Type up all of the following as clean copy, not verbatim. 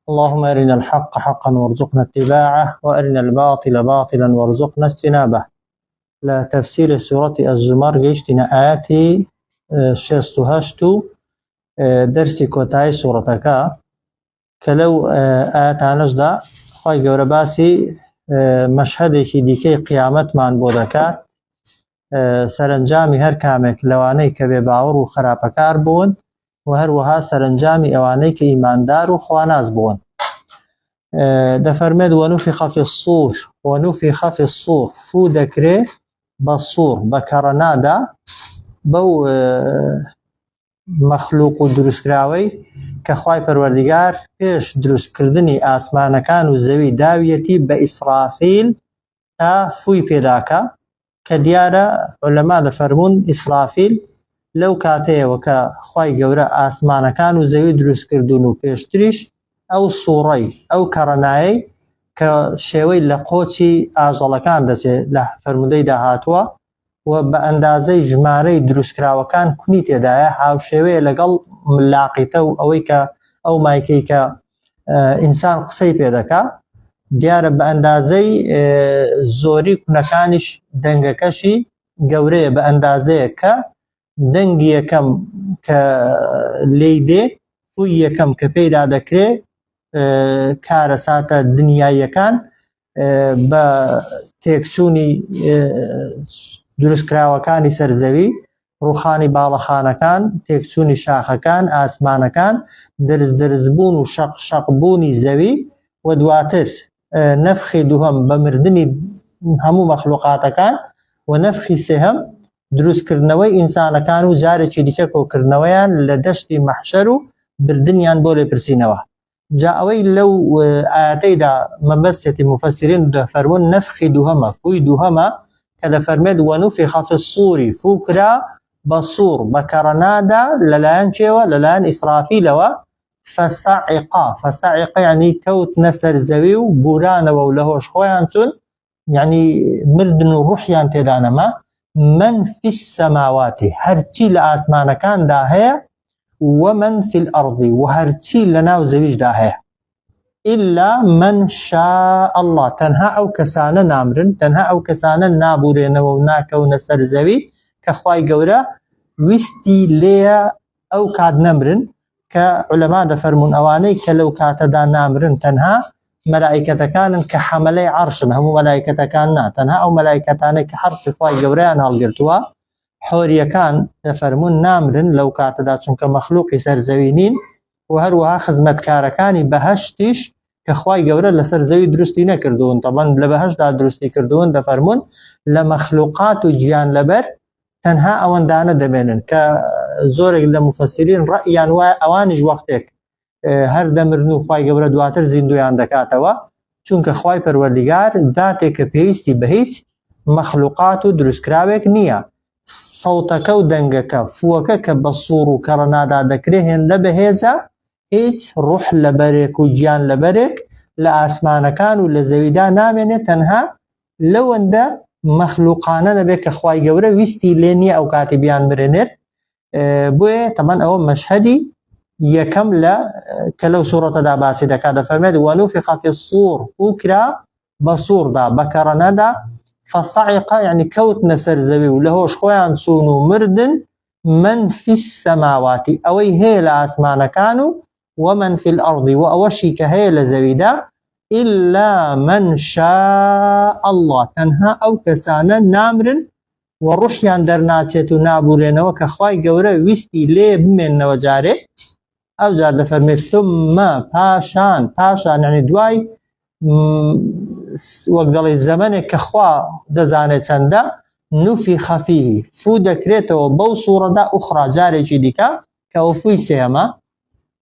اللهم أرنا الحق حقا وارزقنا اتباعه وأرنا الباطل باطلا وارزقنا اجتنابه. لا تفسير سورة الزمر جيشتنا آياتي شستو هشتو درسي كوتاي سورتك كلو آياتنا جدا خواهي جورباسي مشهدي ديكي قيامت من بودكات سرنجامي هر كامك لواني كبي باور وخرابكار بون وهروها سرنجامي اواني كإيماندار وخواناز بون. دفرمد ونفخ في الصور ونفخ في الصور فو دكري بالصور بكرنادا بو مخلوق دروسكراوي كخواي پروردگار پیش دروس کردنی آسمانکان و زوی داویتی با إسرافيل تا فوی پیداکا كديارة علماء دفرمون إسرافيل لو كاتيه وكا خواي قورا آسمان كانوا زوي دروس كردونو بيشتريش أو صوري أو كرناي كشيوي لقوتي آجالكان دسي لفرمودي داهاتوا وبأندازي جماري دروس كراوكان كنيت يدايا هاو شيوي لقل ملاقيتو أو مايكيكا إنسان قصي بيدكا دیارە بە ئەندازەی زۆری کوونەکانیش دەنگەکەشی گەورەیە بە ئەندازەیە کە دەنگی یەکەم کە لێی دێ فوی یەکەم کە پێیدا دەکرێ کارە ساتە دنیاییەکان بە تێکچوونی دروستکراوەکانی سەرزەوی ڕووخانی باڵەخانەکان تێکچوونی شاخەکان ئاسمانەکان دەرزبوون و شەقشەقبوونی زەوی و دواتر نفخی دوهم بمردنی همو مخلوقاتکان و نفخی سهم دروس کردنەوەی ئینسانەکان و جارێکی دیکە کۆکردنەوەیان لە دەشتی مەحشەر و بردنیان بۆ لێپرسینەوە. جا ئەوەی لەو ئاەتەیدا مەبەستێتی مفەسرین دەفەرمون نفخی دوهەمە فوی دوهەمە کە دەفەرمێت وەنوفخ فی الصور فوکرا بە سوور بە کەڕەنادا لەلایەن کێوە لەلایەن ئیسرافیلەوە فصعق يعني كوت نسر زوي وبورانا ولهوش خويان تون يعني مردن وروحيان تدانما من في السماوات هرتي لآسمان كان داهية ومن في الأرض وهرتي لناو زويج داهية إلا من شاء الله تنها أو كسانا نامرن تنها أو كسانا نابورين وناكو نسر زوي كخواي قورا ويستي ليا أو كاد نمرن كعلماء دفرمون أواني كلو كاتدا نامرن تنها ملائكة كان كحملي عرش هم ملائكة كان تنها أو ملائكتان كحرش خواي جوريان هالقرتوا حوريا كان دفرمون نامرن لو كاتدا چونك مخلوق سرزوينين وهروها خزمت كاركاني بهشتش كخواي جورا لسرزوي درستي نكردون طبعا لبهش دا درستي كردون دفرمون لمخلوقات جيان لبر تنها اوان دانا دبينن كزورك لمفسرين رأيان اوانج وقتك هر دمرنو خواي قبر دواتر زندويان دكاتوا چونك خواي پروردگار ذاتك بيستي بهيت مخلوقاتو دروسكراوك نيا صوتك و دنگك فوكك بصور و كرنادا دكرهن لبهيزا هيت روح لبرك و جيان لبرك لآسمانكان و لزويدا نامنه تنها لو انده مخلوقانه نبيك خواي قورا ويستي ليني او كاتبيان مرنت بوه طبعا او مشهدي يكم كلو سورة دا باسي دا كادا فرمد ونفخ في الصور فكرة بصور دا بكرنا دا فصعق يعني كوت نسر زوي ولهوش خويان سونو مردن من في السماوات اوي هي لاسمان كانوا ومن في الارض واوشي كهي لزوي دا إلا من شاء الله تنها أو كسانا نامرن وروحيان درناتيتو نابورين وكخواي قورا ويستي ليه بمن وجاره أو جار دفرمي ثم باشان يعني دواي وقدل الزمن كخوا دزاني چندا نفخ فيه فو دكريتو بو صورة دا أخرى جاري جديكا كوفوي سيما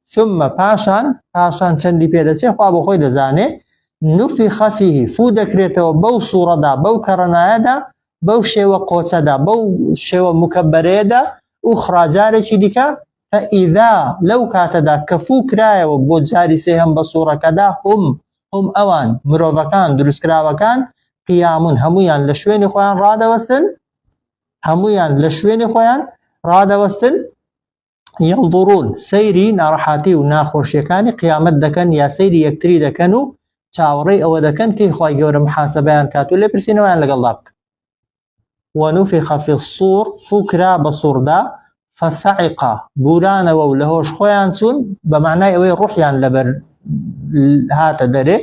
ثم باشان چندی پیدا چه خواه بخوی دزانه نفخ فيه فو دکریتو بو صورة دا بو کرنایه دا بو شیو قوچه دا بو شیو مکبره دا اخرى جاری چی دیکا فإذا لو کاته دا کفو کرایه و بو جاری سیهم بصورة کدا هم اوان مروفکان دروسکراوکان قیامون همویان لشوین خویان راده وستن ينظرون سيري ناڕەحاتی و ناخۆشیەکانی قیامەت دەکەن یا سەیری یەکتری دەکەن و چاوەڕێی ئەوە دەکەن کەی خوای گەورە محاسەبەیان کات و لێپرسینەوەیان لەگەڵدا بکە. ونفخ في الصور فكرا بصوردا فصعق بوران و لهوش خویان چون بمعنى اوي روحيان لبر هات دري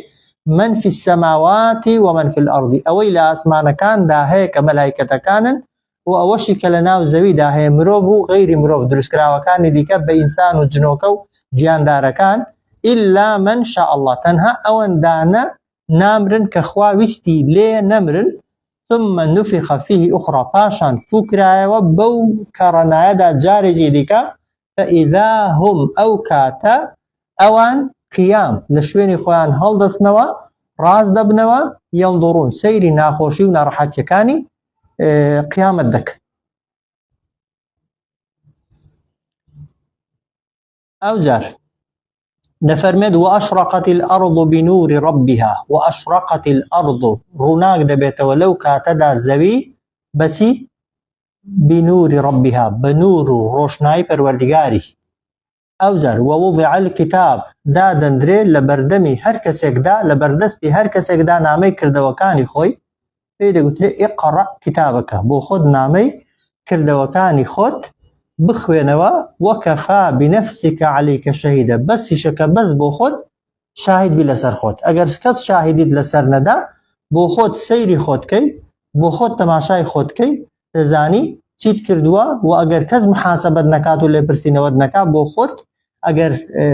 من في السماوات ومن في الارض اوي لا اسمان كان دا هيك ملائكه كانن واوشي كلنا زوي دا هي مروف غير مروف درس كراو كان ديك بانسان وجنوكو جيان داركان الا من شاء الله تنها او دانا نامرن كخوا وستي لي نمرن ثم نفخ فيه أخرى باشان فكرة وبو كرنايدا جارجي ديكا فإذا هم أو كاتا أوان قيام لشويني خوان هلدس نوا راز دبنوا ينظرون سيري ناخوشي ونارحات يكاني قيام الدك أو جار نفرمد وأشرقت الأرض بنور ربها وأشرقت الأرض روناق دبيت ولو كاتدا زوي بسي بنور ربها بنور روشناي پروردگاري أوزر ووضع الكتاب دا دندري لبردمي هر كسك دا لبردستي هر كسك دا نامي كردوكاني خوي فيدا قلت لي اقرأ كتابك بو خود نامي كردوكاني خود بخوينوا وكفى بنفسك عليك شهيدا بس شكا بس بو خود شاهد بلا سر خود اگر کس شاهدید لسر ندا بو خود سیری خود کی بو خود تماشای خود کی تزانی چیت کردوا و اگر کس محاسبت نکات و لپرسینود نکا بو خود اگر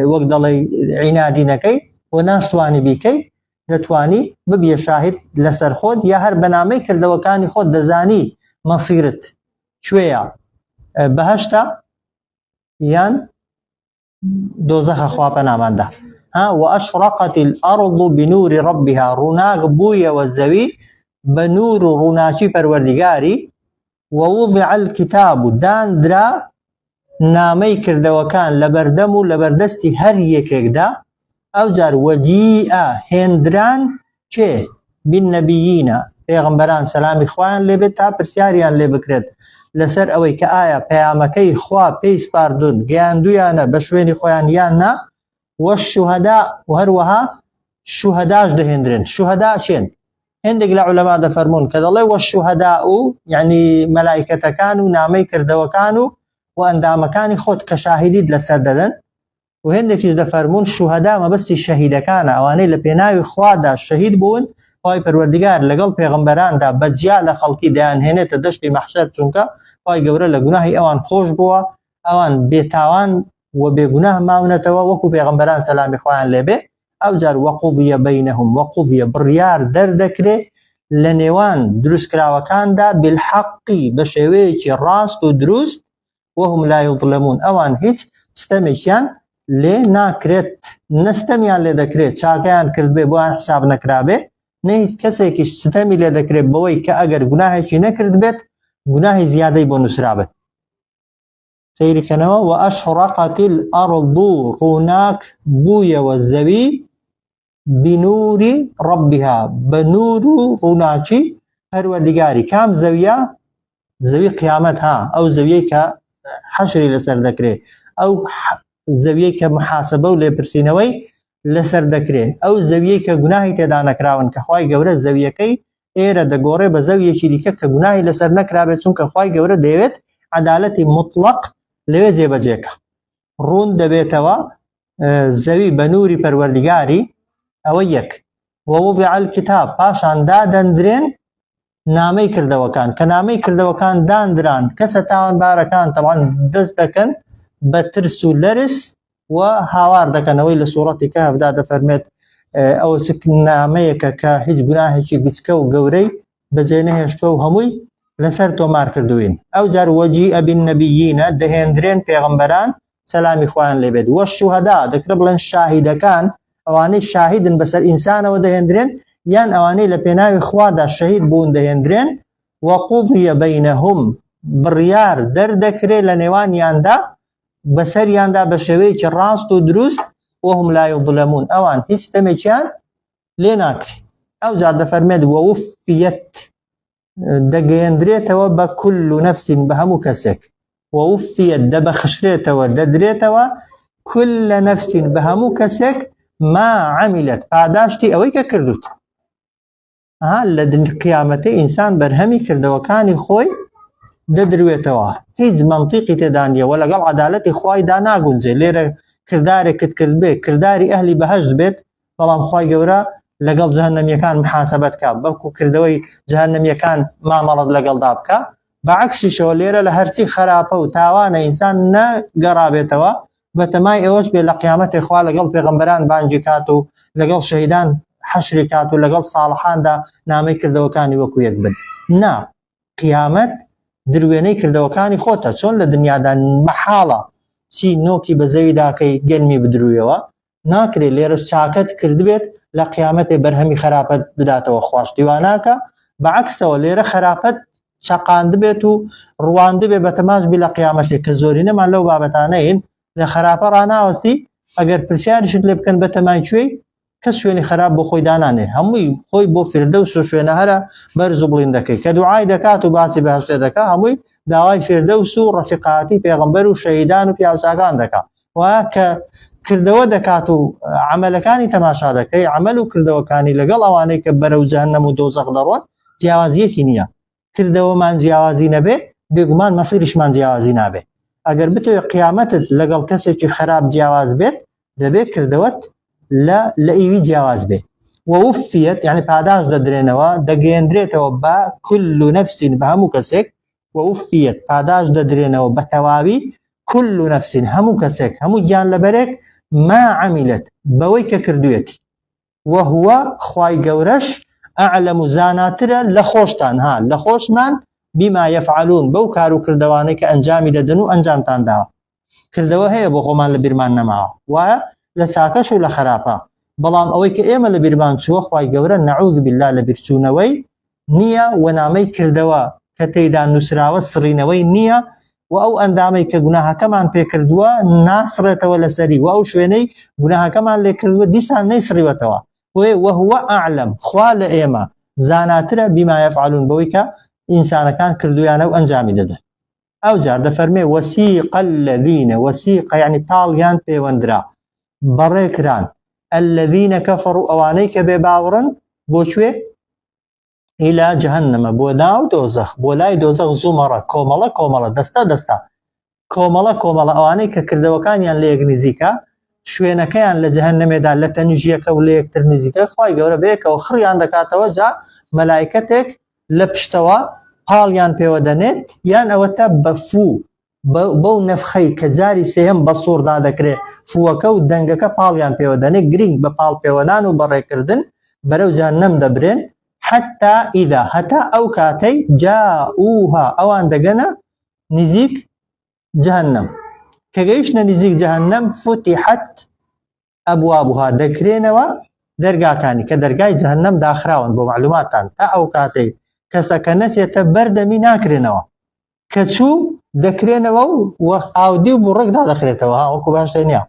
وقت دلی عنادی نکی و ناشتوانی بیکی دتوانی ببی شاهد لسر خود یا هر بنامه کردوا کانی خود دزانی مصیرت شویا بهشتا يان دوزخ خواب نامنده وأشرقت الأرض بنور ربها روناق بويا والزوي بنور روناشي پروردگاري ووضع الكتاب دان درا نامي كردوكان لبردمو لبردستي هر يكيك دا او جار وجيء هندران چه بالنبيين پیغمبران سلام اخوان لبتا پرسياريان لبكرد لسر اوی که آیا پیامکی خوا پیس پاردون گیاندویانه بشوینی خویان یان نا و الشهداء و هروها شهداش دهندرن شهداء چین هندق لعلماء ده فرمون كذا والشهداء يعني ملائكة كانوا نامي كردوا كانوا واندام كان خود كشاهدين لسرددن وهندك ده فرمون شهداء ما بس الشهيد كان اواني لبناوي خوادا الشهيد بون پای پروردگار لەگەڵ پێغەمبەراندا بەجیا لە خەڵکی دەیان هێنێتە دەشتی مەحشەر چونکە پای گەورە لە گوناهی ئەوان خۆش بووە ئەوان بێتاوان و بێگوناه ماونەتەوە وەکو پێغەمبەران سەلامی خۆیان لێبێ ئەوجار وەقوضیە بەینەهم وەقوضیە بڕیار دەردەکرێ لە نێوان دروستکراوەکاندا بالحەقی بە شێوەیەکی ڕاست و دروست وهم لا یظلمون ئەوان هیچ ستەمێکیان لێ ناکرێت نەستەمیان لێ دەکرێت چاکەیان کرد بێ بۆیان حساب نەکرابێ نهیز کەسێکی ستەمی لێ دەکرێت بەوەی کە ئەگەر گوناهێکی نەکرد بێت گوناهی زیادەی بۆ نووسرابێت سەیریکەنەوە وأشرقت الأرض ڕووناک بوویەوە زەوی بنور ربها بنور ڕووناکی پەروەردگاری کام زەویە زەوی قیامەت ئەو زەویەی کە حەشری لەسەر دەکرێت ئەو زەویەی کە محاسەبە و لێپرسینەوەی لەسەر دەکرێت ئەو زەویەی کە گوناهی تێدا نەکراون کە خوای گەورە زەویەکەی ئێرە دەگۆڕێ بە زەویەکی دیکە کە گوناهی لەسەر نەکرابێت چونکە خوای گەورە دەیەوێت عەدالەتی مطلق لەوێ جێبەجێکە ڕوون دەبێتەوە زەوی بە نووری پەروەردگاری ئەوە یەک ووضع الكتاب پاشان دادەندرێن نامەی کردەوەکان کە نامەی کردەوەکان دانران کەسە تاوانبارەکان تەواان دەست دەکەن بە ترس و لەرس و هاوار دەکەنەوەی لە سوورەتی کەهفدا دەفەرمێت ئەوە نامەیەکە کە هیچ گوناهێکی گچکە و گەورەی بەجێ نەهێشتووە و هەمووی لەسەر تۆمار کردوین ئەو جار وەجیئە بالنەبیینە دەهێنرێن پێغەمبەران سەلامی خۆیان لێبێت وەشوهەدا دەکرێت بڵێن شاهیدەکان ئەوانەی شاهیدن بەسەر ئینسانەوە دەهێنرێن یان ئەوانەی لە پێناوی خوادا شەهید بوون دەهێنرێن وەقوضیە بەینەهم بڕیار دەردەکرێت لە نێوانیاندا بەسەریاندا بە شێوەیەکی ڕاست و دروست وهم لا یظلمون ئەوان هیچ ستەمێکیان لێ ناکرێت ئەو جار دەفەرمێت ووفیەت دەگەیەندرێتەوە بە كل نفس بە هەموو کەسێک ووفيت دبخشريتوا ددريتوا كل نفس بهمو كسك ما عملت پاداشتی ئەوەی کە کردوت. لە قیامەتەی ئینسان بەرهەمی کردەوەکانی خۆی دەدروێتەوە، هیچ منطقی تێدا نییە و لەگەڵ عەدالەتی خوایدا ناگونجێ. لێرە کردارێکت کرد بێ کرداری ئەهلی بەهەشت بێت، بەڵام خوای گەورە لەگەڵ جەهەنەمیەکان محاسەبەت کات، بەڵکو کردەوەی جەهەنەمیەکان مامەڵەت لەگەڵدا بکە. بەعەکسیشەوە لێرە لە هەرچی خراپە و تاوانە ئینسان نەگەڕابێتەوە، بەتەمای ئەوەش بێ لە قیامەتی خوا لەگەڵ پێغەمبەران بانگی کات و لەگەڵ شەهیدان حەشری کات و لەگەڵ ساڵحاندا نامەی کردەوەکانی وەکو یەک بن. نا، قیامەت دروێنەی کردەوەکانی خۆتە. چۆن لە دنیادا مەحاڵە چی نۆکی بە زەوی داکەی گەنمی بدرویەوە، ناکرێت. لێرەش چاکەت کردبێت لە قیامەتێ بەرهەمی خراپەت بداتەوە، خواشتی وا ناکە. بەعەکسەوە لێرە خراپەت چەقاند بێت و ڕواند بێ بەتەماش بی لە قیامەتێک، کە زۆرینەمان لەو بابەتانەین لە خراپە ڕناوەستی. ئەگەر پرسیاریشت لێ بکەن بەتەمای کوێی، کەس شوێنی خراپ بۆ خۆی دانانێ، هەمووی خۆی بۆ فردەوس و شوێنە هەرە بەرز و بڵین دەکەی. کە دوعای دەکات و باسی بەهەشتێ دەکات، هەمووی داوای فردەوس و ڕەفیقاتی پێغەمبەر و شەهیدان و پیاوچاکان دەکات. وایە کە کردەوە دەکات و عەمەلەکانی تەماشا دەکەی، عەمەل و کردەوەکانی لەگەڵ ئەوانەی کە بەرەو جەهەنەم و دۆزەخ دەڕۆن جیاوازیەکی نییە. کردەوەمان جیاوازی نەبێ، بێگومان مەسیریشمان جیاوازی نابێ. ئەگەر بتوێ قیامەتت لەگەڵ کەسێکی خراپ جیاواز بێت، دەبێت کردەوەت لە ئیوی جیاواز بێ. ووفیت یعنی پاداش دەدرێنەوە، دەگەێنرێتەوە بە كل نفس بە هەموو کەسێک. ووفیت پاداش دەدرێنەوە بە تەواوی كل نفس هەموو کەسێک، هەموو گیان لەبەرێک ما عملت بەوەی کە کردوێتی. وهو خوای گەورەش ئەعلەم و زاناترە لە خۆشتان، لە خۆشمان بما يفعلون بەو کار و کردەوانەی کە ئەنجامی دەدەن و ئەنجامتان داوە. کردەوە هەیە بۆ خۆمان لە بیرمان نەماوە، وایە لە چاکەش و لە خراپە. بەڵام ئەوەی کە ئێمە لە بیرمان چووە، خوای گەورە نەعوذ بالله لە بیرچوونەوەی نییە و نامەی کردەوە کە تێیدا نووسراوە سڕینەوەی نییە و ئەو ئەندامەی کە گوناهەکەمان پێکردووە ناسڕێتەوە لەسەری و ئەو شوێنەی گوناهەکەمان لێکردووە دیسان نەیسڕیوەتەوە. وهو ئەعلەم خوا لە ئێمە زاناترە بما يفعلون بەوەی کە ئینسانەکان کردویانە و ئەنجامی دەدەن. ئەو جار دەفەرمێ وەسیق الذین، وەسیق یعنی تاڵیان پەیوەندرا بەڕێکران، الذین کەفەڕوا ئەوانەی کە بێ باوڕن بۆ کوێ؟ ئیلا جەهەنەمە، بۆ ناو دۆزەخ، بۆ لای دۆزەخ زومەڕە، کۆمەڵە کۆمەڵە، دەستە دەستە، کۆمەڵە کۆمەڵە ئەوانەی کە کردەوەکانیان لە یەک نزیکە، شوێنەکەیان لە جەهەنەمێدا لە تەنیژیەکە و لە یەکتر نزیکە، خوای گەورە بەیەکەوە خڕیان دەکاتەوە. جا مەلایکەتێک لە پشتەوە پاڵیان پێوە دەنێت، یان ئەوەتە بە فوو بەو نەفخەی کە جاری سێهم بە سووردا دەکرێت، فووەکە و دەنگەکە پاڵیان پێوە دەنێت، گرنگ بە پاڵ پێوەدان و بەڕێکردن بەرەو جەهەنەم دەبرێن. حتى إذا هەتا ئەو کاتەی جاءوها ئەوان دەگەنە نزیک جەهەنەم، کە گەیشتنە نزیک جەهەنەم فتحت ئەبوابها دەکرێنەوە دەرگاکانی، کە دەرگای جەهەنەم داخراون بۆ معلوماتان، تا ئەو کاتەی کەسەکە نەچێتە بەردەمی ناکرێنەوە، کە چوو دەکرێنەوە و ئاودی و بوڕێکدا دەخرێتەوە، وەکو باشتر نییە.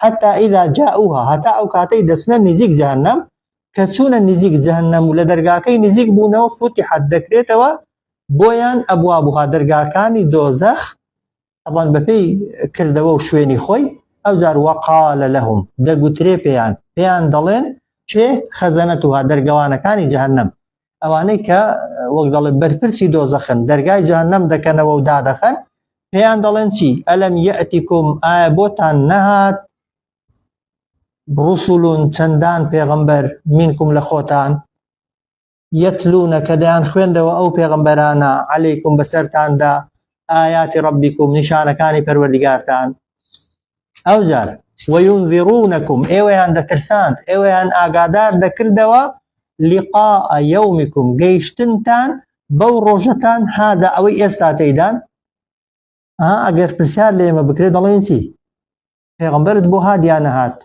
حتى إذا جاءوها هەتا ئەو کاتەی دەچنە نزیک جەهەنەم، کە چوونە نزیک جەهەنەم و لە دەرگاکەی نزیک بوونەوە فتحت دەکرێتەوە بۆیان ئەبوابها دەرگاکانی دۆزەخ، طبعاً بەپێی کردەوە و شوێنی خۆی. ئەو جار وقال لهم دەگوترێ پێیان دەڵێن چێ؟ خەزەنەتوها دەرگەوانەکانی جەهەنەم، ئەوانەی کە وەک دەڵێ بەرپرسی دۆزەخن، دەرگای جەهەنەم دەکەنەوە و دادەخەن، پێیان دەڵێن چی؟ ئەلەم یەئتیکم ئایا بۆتان نەهات ڕوسولون چەندان پێغەمبەر منکم لە خۆتان، یەتلونە کە دەیان خوێندەوە ئەو پێغەمبەرانە عەلەیکم بەسەرتاندا ئایاتی ڕەبیکم نیشانەکانی پەروەردیگارتان. ئەو جار وەیونذیڕونەکم ئێوەیان دەترساند، ئێوەیان ئاگادار دەکردەوە لقاء یەومکم گەیشتنتان بەو ڕۆژەتان هادا ئەوەی ئێستا تێیدان. ئەگەر پرسیار لە ئێمە بکرێت دەڵێن چی؟ پێغەمبەرت بۆ هادیان نەهات،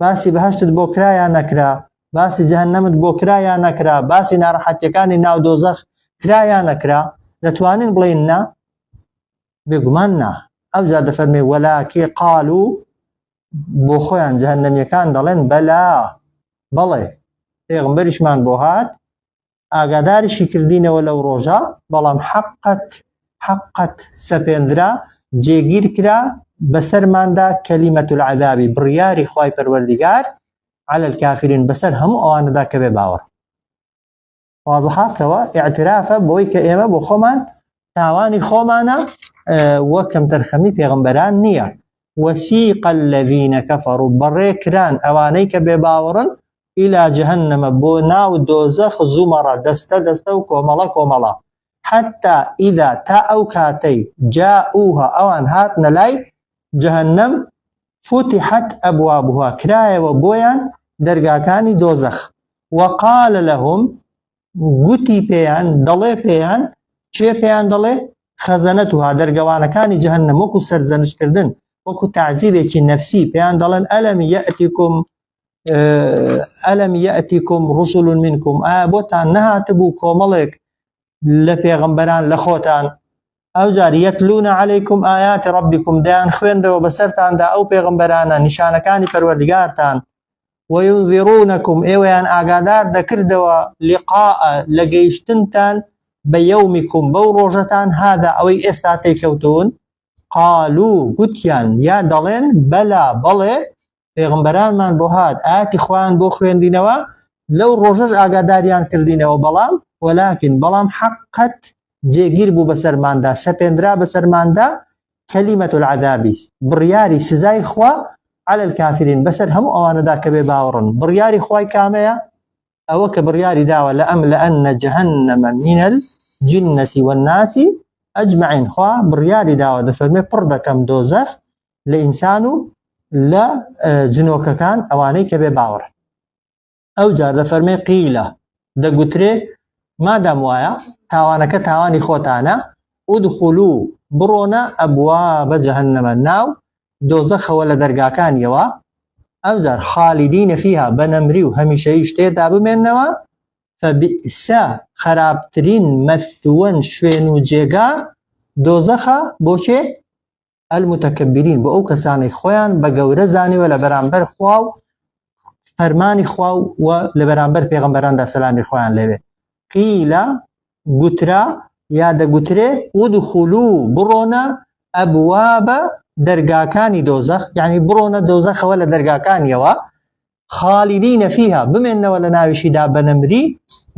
باسی بەهەشتت بۆ کرایان نەکرا، باسی جەهەنەمت بۆ کرایان نەکرا، باسی ناڕەحەتیەکانی ناو دۆزەخ کرایان نەکرا، دەتوانین بڵێن نا؟ بێگومان نا. ئەو جا دەفەرمێ وەلاکی قالوا بۆ خۆیان جەهەنەمیەکان دەڵێن بەلا بەڵێ پێغەمبەریشمان بۆ هات، ئاگاداریشی کردینەوە لەو ڕۆژە، بەڵام حەقەت سەپێندرا جێگیر کرا بەسەرماندا کەلیمەت العذابی بڕیاری خوای پەروەردگار على الكافرين بەسەر هەموو ئەوانەدا کە بێ باوەڕ. واضحە کەوە ئیعترافە بۆی کە ئێمە بۆ خۆمان تاوانی خۆمانە وەکەم تەرخەمی پێغەمبەران نییە. وسیق الذين كفروا بەڕێکران ئەوانەی کە بێ باوەڕن إلى جهنم بۆ ناو دۆزەخ زومەڕە دەستە دەستە و کۆمەڵە کۆمەڵە حتى إذا تا ئەو کاتەی جاءوها ئەوان هاتنە لای جهنم فتحت أبوابها کرایەوە بۆیان دەرگاکانی دۆزەخ وقال لهم گوتی پێیان دەڵێ پێیان چێ پێیان دەڵێ خەزەنەتها دەرگەوانەکانی جهنم وەکو سەرزەنشکردن وەکو تعزیرێکی نەفسی پێیان دەڵێن ئەلەم یەئتیکم ڕوسول منکم ئایا بۆتان نەهاتبوو کۆمەڵێک لە پێغەمبەران لە خۆتان ئەوجار یەتلونە عەلەیکم ئایاتی ڕەبیکم دەیان خوێندەوە بەسەرتاندا ئەو پێغەمبەرانە نیشانەکانی پەروەردگارتان وەیونذیڕونەکم ئێوەیان ئاگادار دەکردەوە لیقاء لە گەیشتنتان بە یەومیکم بەو ڕۆژەتان هذا ئەوەی ئێستا تێکەوتون قالوا گوتیان یا دەڵێن بەلا بەڵێ پێغەمبەرانمان بۆ هات ئاەتی خۆیان بۆ خوێندینەوە لەو ڕۆژەش ئاگاداریان کردینەوە بەڵام ولكن بەڵام حقت جێگیر بوو بەسەرماندا سەپێنرا بەسەرماندا کەلیمەت العذابی بڕیاری سزای خوا على الكافرين بەسەر هەموو ئەوانەدا کە بێ باوەڕن بڕیاری خوای کامەیە ئەوە کە بڕیاری داوە لأملأن جهنم من الجنة والناس أجمعين خوا بڕیاری داوە دەفەرمێ پڕ دەکەم دۆزەخ لە ئینسان و لە جنۆکەکان ئەوانەی کە بێ باوەڕ ئەوجار دەفەرمێ قیلە دەگوترێ مادام وایە تاوانەکە تاوانی خۆتانە ادخلوا بڕۆنە ئەبواب جەهەنەمە ناو دۆزەخەوە لە دەرگاکانیەوە ئەوجار خالیدینە فیها بەنەمری و هەمیشەیش تێدا بمێننەوە فبئسا خراپترین مەثوەن شوێن و جێگا دۆزەخە بۆچێ المتکبرین بۆ ئەو کەسانەی خۆیان بە گەورە زانیوە لە بەرامبەر خوا و فەرمانی خوا و لە بەرامبەر پێغەمبەراندا سەلامی خۆیان لێوێ قیلە گوترا یا دەگوترێ ودخلوا بڕۆنە ئەبوابە دەرگاکانی دۆزەخ یعنی بڕۆنە دۆزەخەوە لە دەرگاکانیەوە خالیدینە فیها بمێننەوە لە ناویشیدا بەنەمری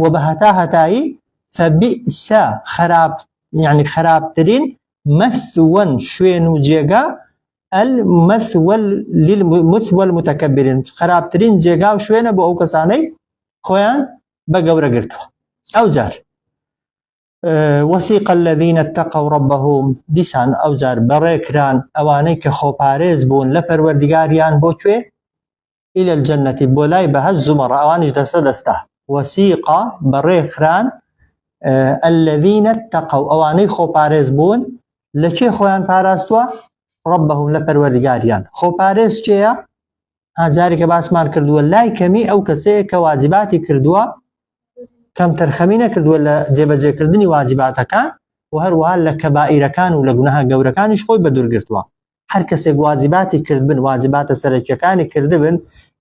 و بە هەتا هەتایی فبئسا یعنی خراپترین مثوەن شوێن و جێگا المثوى المتكبرين خراپترین جێگا و شوێنە بۆ ئەو کەسانەی خۆیان بە گەورە گرتووە ئەوجار وسيق الذين اتقوا ربهم دیسان ئەوجار بەڕێکران ئەوانەی کە خۆپارێز بوون لە پەروەردگاریان بۆ کوێ إلى الجنة بۆ لای بەهەشت زومەڕە ئەوانیش دەستە دەستە وسيق بەڕێکران الذين اتقوا ئەوانەی خۆپارێز بوون لە کێ خۆیان پاراستووە ربهم لە پەروەردگاریان خۆپارێز چێیە هاجارێکە باسمان کردووە لای کەمی ئەو کەسەیە کە واجباتی کردووە کەم تەرخەمی نەکردووە لە جێبەجێکردنی واجباتەکان و هەروەها لە کەبائیرەکان و لە گوناها گەورەکانیش خۆی بەدوور گرتووە هەر کەسێک واجباتی کردبن واجباتە سەرەکیەکانی کردبن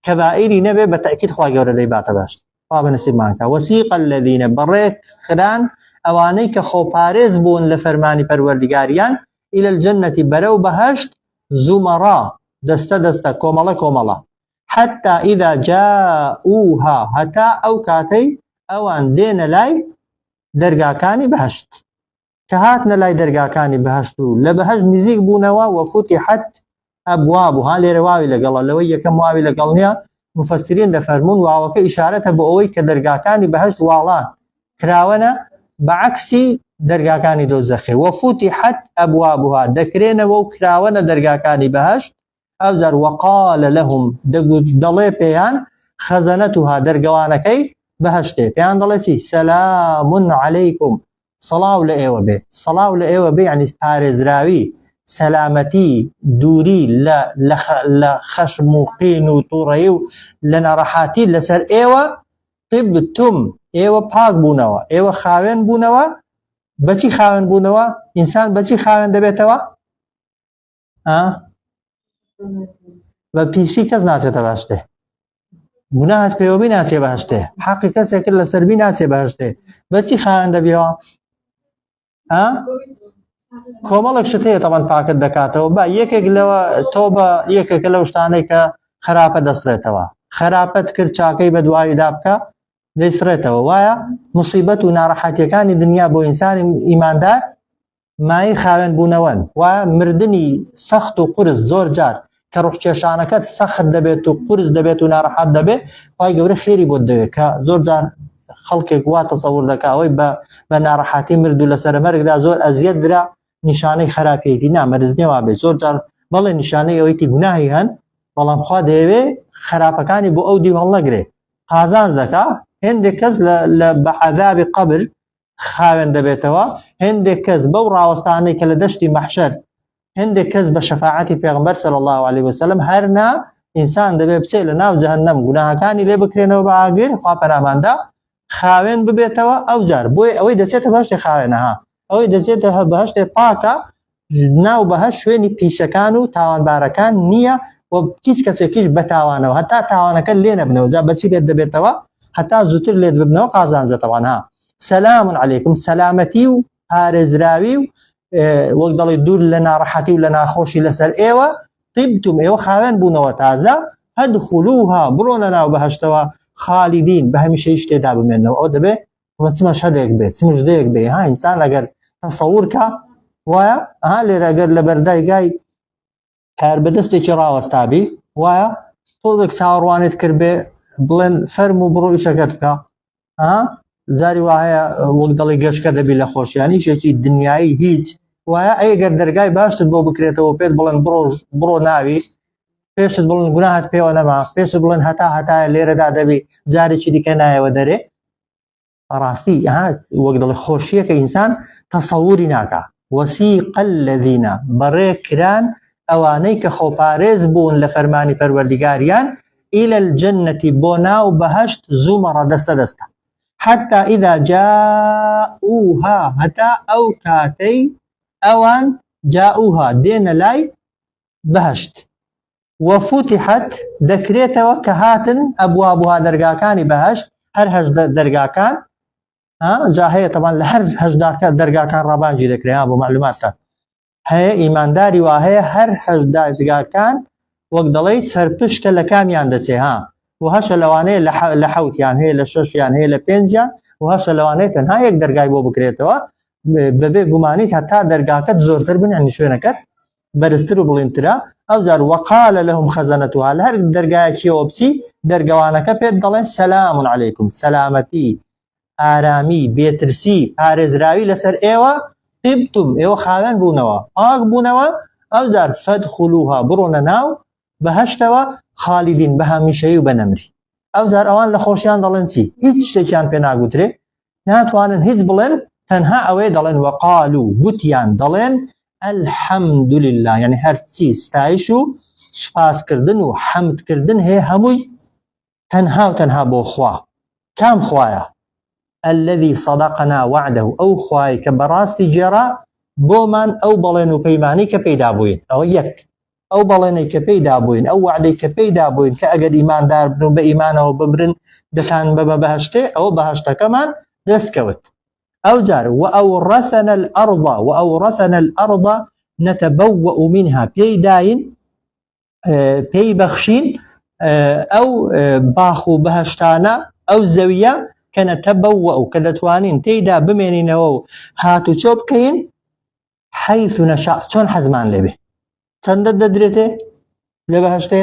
کەبائیری نەبێ بە تەئکید خوا گەورە دەیباتە باش خوا بەنسیبمانکە وسیق الذین بەڕێکخران ئەوانەی کە خۆپارێز بوون لە فەرمانی پەروەردگاریان إلى الجنة برو بهشت زمرا دسته دسته كوملا كوملا حتى إذا جاءوها هتا أو كاتي أوان دين لاي درقاكاني بهشت كهاتنا لاي درقاكاني بهشتو لبهشت نزيق بونوا وفتحت أبوابها لرواوي لقال لوية كم واوي لقالنيا مفسرين دفرمون وعوك إشارتها بأوي كدرقاكاني بهشت والله كراونا بعكسي دەرگاکانی دۆزەخێ وفتحت ئەبوابها دەکرێنەوە و کراوەنە دەرگاکانی بەهەشت ئەوجار وقال لهم دەڵێ پێیان خەزەنەتها دەرگەوانەکەی بەهەشتێ پێیان دەڵێ چی سەلام عەلەیکم سەڵاو لە ئێوە بێ سەڵاو لە ئێوە بێ یعنی پارێزراوی سەلامەتی دووری لە خەشم و قین و تووڕەیی و لە نەڕەحاتی لەسەر ئێوە طبتم ئێوە پاک بوونەوە ئێوە خاوێن بوونەوە بەچی خاوێن بوونەوە ئینسان بەچی خاوێن دەبێتەوە بە پیسی کەس ناچێتە بەهەشتێ گوناهت پێوەبی ناچێ بەهەشتێ حەقی کەسێک لە سەربی ناچێ بەهەشتێ بەچی خاوێن دەبێەوە کۆمەڵێک شت هەیە تەمان پاکت دەکاتەوە با یەکێک لەوە تۆ بە یەکێکە لەو شتانەی کە خراپە دەسرێتەوە خراپەت کرد چاکەی بە دواییدا بکە دەیسرێتەوە وایە مصیبەت و ناڕەحەتیەکانی دنیا بۆ ئینسانی ئیماندار مای خاوێن بوونەوەن وایە مردنی سەخت و قورس زۆر جار کە ڕوحکێشانەکەت سەخت دەبێت و قورس دەبێت و ناڕەحەت دەبێت خی گەورە خێری بۆ دەوێت کە زۆر جار خەڵکێک وا تەسەوور دەکا ئەوەی بە ناڕەحەتی مرد و لەسەر مەرگدا زۆر ئەزیەت درا نیشانەی خراپەتی نامەرز نێوا بێت زۆر جار بەڵێ نیشانەی ئەوەیتی گوناهی هەن بەڵام خوا دەیەوێ خراپەکانی بۆ ئەو دیو هەڵنەگرێ قازانج دەکا هێندێک کەس لە بەعەذابی قەبر خاوێن دەبێتەوە هێندێک کەس بەو ڕاوەستانەی کە لە دەشتی مەحشەر هێندێک کەس بە شەفاعەتی پێغەمبەر صلی الله علیه وسلم هەرنا ئینسان دەبێت بچێت لە ناو جەهەنەم گوناهەکانی لێ بکرێنەوە بە ئاگر خوا پەناماندا خاوێن ببێتەوە ئەو جار بۆی ئەوەی دەچێتە بەهشتی خاوێنەها ئەوەی دەچێتە بەهشتێ پاکە ناو بەهشت شوێنی پیسەکان و تاوانبارەکان نییە و هیچ کەسێکیش بەتاوانەوە هەتا تاوانەکە لێ نەبنەوە جا بەچی لێت دەبێتەوە هەتا زووتر لێت ببنەوە قازانجەتەوەها سەلام عەلەیکم سەلامەتی و پارێزراوی و وەک دەڵێ دوور لە ناڕەحەتی و لە ناخۆشی لەسەر ئێوە طیبتم ئێوە خاوێن بوونەوە تازە هەدخولوها بڕۆنە ناو بەهشتەوە خالیدین بە هەمیشەیش تێدا بمێنەوە ئەو دەبێ چمە شەدێک بێت چمش دەیەک بێ ها ئینسان ئەگەر تەسەوورکە وایە ها لێرە ئەگەر لە بەردایگای کار بەدەستێکی ڕاوەستابی وایە تۆزێک چاوەڕوانێت کرد بێ بڵێن فەرم و بڕۆ ئیشەکەت بکە جاری وایە وەک دەڵی گەشتکە دەبی لە خۆشیانی شێکی دنیایی هیچ وایە ئەگەر دەرگای باشتت بۆ بکرێتەوە پێت بڵێن بڕۆ ناوی پێشت بڵێن گوناهت پێوە نەما پێشت بڵێن هەتایە لێرەدا دەبی جارێکی دیکە نایەوە دەرێ ڕاستی وەک دەڵێ خۆشیەکە ئینسان تەسەووری ناکە وەسیق الذین بەڕێکران ئەوانەی کە خۆپارێز بوون لە فەرمانی پەروەردیگاریان إلى الجنة بۆ ناو بەهشت زومەڕە دەستە دەستە حتى إذا جاءوها هەتا ئەو کاتەی ئەوان جاءوها دێنە لای بەهشت وفتحت دەکرێتەوە کە هاتن ئەبوابها دەرگاکانی بەهشت هەر هەشت دەرگاکان جا هەیە تەمان لە هەر هەشت دەرگاکان ڕابانجی دەکرێت بۆ معلوماتتان هەیە ئیمانداری وا هەیە هەر هەشت دەرگاکان وەک دەڵێ سەرپشکە لە کامیان دەچێ و هەشە لەوانەیە لە حەوتیان هەیە لە شەشیان هەیە لە پێنجیان و هەشە لەوانەیە تەنها یەک دەرگای بۆ بکرێتەوە بەبێ گومانیت هەتا دەرگاکەت زۆرتر بنیانی شوێنەکەت بەرزتر و بڵینترە ئەو جار وەقالە لەهم خەزەنەتوها لە هەر دەرگایەکیەوە بچی دەرگەوانەکە پێت دەڵێن سەلام عەلەیکم سەلامەتی ئارامی بێترسی پارێزراوی لەسەر ئێوە طیبتم ئێوە خاوێن بوونەوە پاک بوونەوە ئەو جار فەدخولوها بڕۆنە ناو بەهشتەوە خالیدین بە هەمیشەیی و بە نەمری ئەو جار ئەوان لە خۆشیان دەڵێن چی هیچ شتێکیان پێ ناگوترێ ناتوانن هیچ بڵێن تەنها ئەوەی دەڵێن وەقالو گوتیان دەڵێن الحەمدولله یعنی هەرچی ستایش و سوپاسکردن و حەمدکردن هەیە هەمووی تەنها و تەنها بۆ خوا کام خوایە الذي صدقنا وعده ئەو خوای کە بەڕاستی گێڕا بۆمان ئەو بەڵێن و پەیمانی کە پەیدا بووین ئەوە یەک ئەو بەڵێنەی کە پەیدا بووین ئەو وعدەی کە پەیدا بووین کە ئەگەر ئیماندار بن و بە ئیمانەوە بمرن دەتان بە بەهشتێ ئەوە بەهشتەکەمان دەستکەوت ئەو جار وأورثنا الأرض نتبوأ منها پێی داین پێی بەخشین ئەو باخ و بەهشتانە ئەو زەویە کە نەتەبەوە کە دەتوانین تێیدا بمێنینەوە و هاتوچۆ بکەین حەیث نەشا چۆن حەزمان لێبێ چەندە دەدرێتێ لە بەهشتێ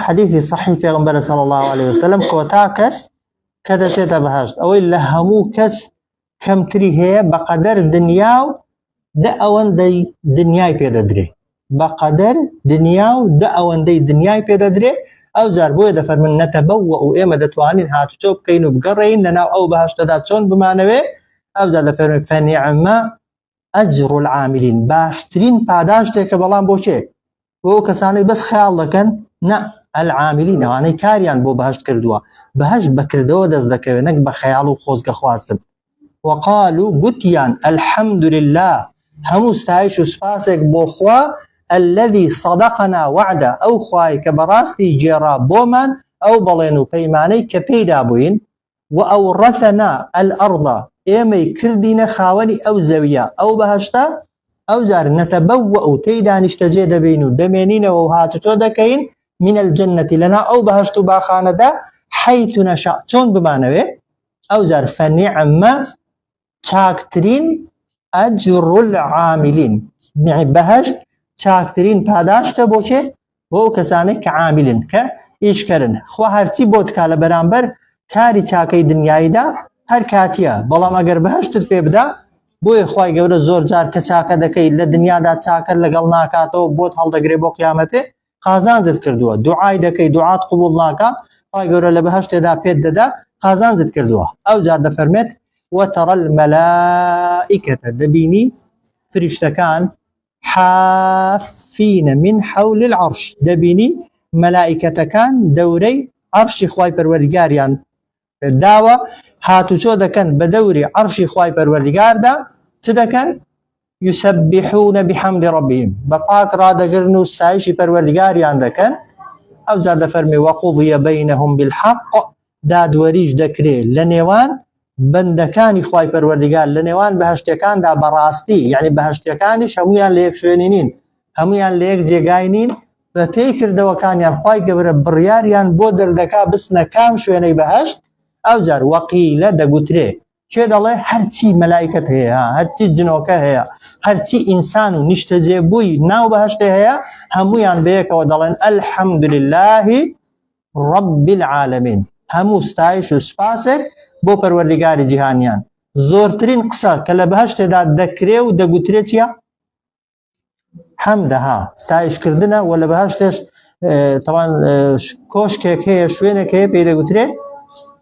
حەدیثی صحیح پێغەمبەر صلی الله عليه وسلم کۆتا کەس کە دەچێتە بەهشت ئەوەی لە هەموو کەس کەمتری هەیە بەقەدەر دنیا و دە ئەوەندەی دنیای پێدەدرێ بەقەدەر دنیا و دە ئەوەندەی دنیای پێدەدرێ ئەو جار بۆیە دەفەرمن نەتەبەوە و ئێمە دەتوانین هاتوچۆ بکەین و بگەڕێین لەناو ئەو بەهشتەدا چۆن بمانەوێ ئەو جار دەفەرمن فەنیعمە ئەجر العاملین باشترین پاداش تێکە بەڵام بۆ چێ بۆ کەسانەی بەس خەیاڵ دەکەن نا العاملین ئەوانەی کاریان بۆ بەهشت کردووە بەهشت بەکردەوە دەست دەکەوێت نەک بە خەیاڵ و خۆزگە خواستن وقالوا گوتیان الحمد لله هەموو ستایش و سپاسێک بۆ خوا الذي صدقنا وعده ئەو خوای کە بەڕاستی گێڕا بۆمان ئەو بەڵێن و پەیمانەی کە پێیدا بووین وأورثنا الأرض ئێمەی کردینە خاوەنی ئەو زەویە ئەو بەهەشتە ئەو جار نەتەبەوەء و تێیدا نیشتەجێ دەبین و دەمێنینەوە و هاتوچۆ دەکەین من الجنة لەنا ئەو بەهەشت و باخانەدا حەیث نەشاء چۆن بمانەوێ ئەو جار فەنیعمە چاکترین ئەجر العاملین بەهەشت چاکترین پاداشتە بۆ کێ بۆ ئەو کەسانەی کە عاملن کە ئیشکردن خوا هەرچی بۆ تکا لە بەرامبەر کاری چاکەی دنیاییدا هەر کاتیە بەڵام ئەگەر بەهەشتت پێ بدا بۆیە خوای گەورە زۆر جار کە چاکە دەکەی لە دنیادا چاکە لەگەڵ ناکاتەوە بۆت هەڵدەگرێ بۆ قیامەتێ قازانجت کردووە دوعای دەکەی دوعات قبول ناکە خوای گەورە لە بەهەشتێدا پێت دەدا قازانجت کردووە ئەو جار دەفەرمێت وترى الملائكة دبيني فرشتكان حافين من حول العرش دبيني ملائكة كان دوري عرش خواي پروردگاريان داوة هاتو شو دكن بدوري عرش خواي پروردگار دا چدكن يسبحون بحمد ربهم بقاك رادا قرنو استعيشي پروردگاريان دكن او جار دفرمي وقضي بينهم بالحق داد وريج دكري لنيوان بەندەکانی خوای پەروەردگار لە نێوان بەهەشتەکاندا بەڕاستی یعنی بەهەشتەکانیش هەمویان لە یەک شوێنی نین هەمویان لە یەک جێگای نین بە پێی کردەوەکانیان خوای گەورە بڕیاریان بۆ دەردەکا بچنە کام شوێنەی بەهەشت ئەو جار وەقیلە دەگوترێ کێ دەڵێ هەرچی مەلایکەت هەیە هەرچی جنۆکە هەیە هەرچی ئینسان و نیشتەجێبووی ناو بەهەشتێ هەیە هەمویان بەیەکەوە دەڵێن الحەمدولله رب العالمین هەموو ستایش و سپاسێک بۆ پەروەردگاری جیهانیان زۆرترین قسە کە لە بەهەشتێدا دەکرێ و دەگوترێ چییە حەمدەها ستایشکردنە و لە بەهەشتێش تەوان کۆشکێک هەیە شوێنێک هەیە پێی دەگوترێ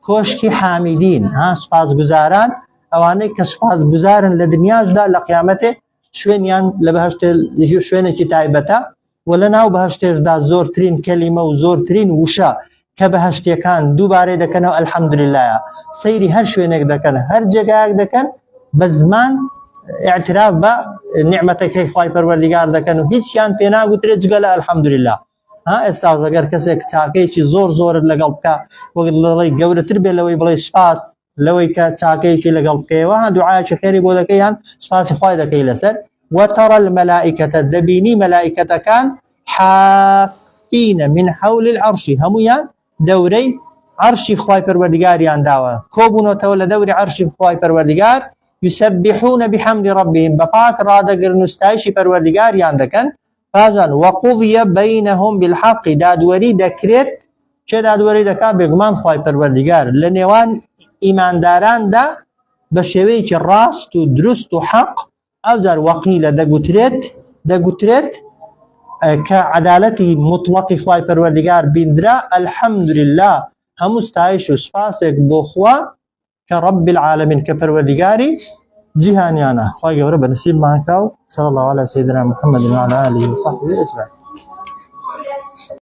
کۆشکی حامیدین سوپاسگوزاران ئەوانەی کە سوپاسگوزارن لە دنیاشدا لە قیامەتێ شوێنیان لە بەهەشتێ شوێنێکی تایبەتە و لە ناو بەهەشتێشدا زۆرترین کەلیمە و زۆرترین وشە کە بەهەشتیەکان دووبارەی دەکەنەوە الحەمدوللایە سەیری هەر شوێنێک دەکەن هەر جێگایەک دەکەن بە زمان اعتراف بە نیعمەتەکەی خوای پەروەردگار دەکەن و هیچیان پێ ناگوترێت جگە لە الحەمدولله ئێستا ئەگەر کەسێک چاکەیەکی زۆر زۆرت لەگەڵ بکە وەک دەڵێی گەورەتر بێ لەوەی بڵێ سپاس لەوەی کە چاکەیەکی لەگەڵ بکەیەوە دوعایەکی خێری بۆ دەکەی یان سپاسی خوای دەکەی لەسەر وترى الملائكة دبيني ملائكة كان حافين من حول العرش هميان دوري عرشی خوای پەروەردگاریان داوە کۆبوونەوە لە دەوری عرشی خوای پەروەردگار يسبحون بحمد ربهم بەپاک ڕادەگرن و ستایشی پەروەردگاریان دەکەن پاژان وقضي بينهم بالحق دادوەری دەکرێت چێ دادوەری دەکات بێگومان خوای پەروەردگار لە نێوان ئیمانداراندا بە شێوەیەکی ڕاست و دروست و حەق ئەو جار وەقیلە دەگوترێت کە عەدالەتی مطلقی خوای پەروەردگار بیندرا الحەمدولله هەموو ستایش و سپاسێک بۆ خوا کە رب العالمین کە پەروەردگاری جیهانیانە خوای گەورە بە نسیبمان کاو صلی الله علی سیدنا محمد وعلى آله وصحبه أجمعين